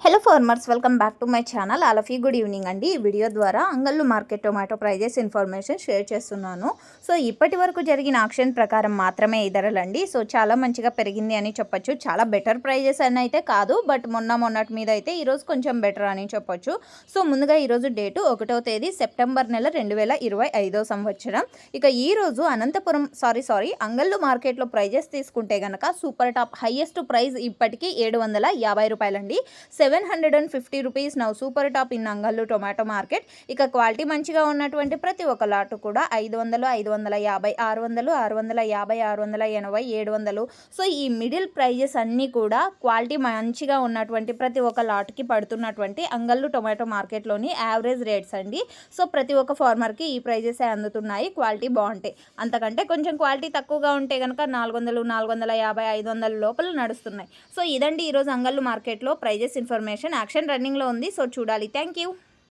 Hello farmers, welcome back to my channel. All of you good evening అండి. ఈ video ద్వారా Angallu market tomato prices information share చేస్తున్నాను. So ఇప్పటి వరకు జరిగిన ఆక్షన్ ప్రకారం మాత్రమే ఈ ధరలండి. సో చాలా మంచిగా పెరిగింది అని చెప్పొచ్చు. చాలా బెటర్ ప్రైజెస్ అని అయితే కాదు, బట్ మొన్నటి మీద అయితే ఈరోజు కొంచెం బెటర్ అని చెప్పొచ్చు. సో ముందుగా ఈరోజు డేటు 1వ తేదీ సెప్టెంబర్ నెల 2025 సంవత్సరం. ఇక ఈరోజు అనంతపురం అంగళ్ళు మార్కెట్లో ప్రైజెస్ తీసుకుంటే కనుక సూపర్ టాప్ హైయెస్ట్ ప్రైస్ ఇప్పటికీ 750 రూపాయలండి. 750 rupees now super top in Angallu tomato market. ఇక క్వాలిటీ మంచిగా ఉన్నటువంటి ప్రతి ఒక్క లాటు కూడా 500, 550, 600, 650, 680, 700. సో ఈ మిడిల్ ప్రైజెస్ అన్నీ కూడా క్వాలిటీ మంచిగా ఉన్నటువంటి ప్రతి ఒక్క లాట్కి పడుతున్నటువంటి అంగళ్ళు టొమాటో మార్కెట్లోని యావరేజ్ రేట్స్ అండి. సో ప్రతి ఒక్క ఫార్మర్కి ఈ ప్రైజెస్ అందుతున్నాయి. క్వాలిటీ బాగుంటాయి. అంతకంటే కొంచెం క్వాలిటీ తక్కువగా ఉంటే కనుక 400, 450, 500 లోపల నడుస్తున్నాయి. సో ఇదండి ఈరోజు అంగళ్ళు మార్కెట్లో ప్రైజెస్ ఇన్ఫర్మేషన్. యాక్షన్ రన్నింగ్లో ఉంది. సో చూడాలి. Thank you.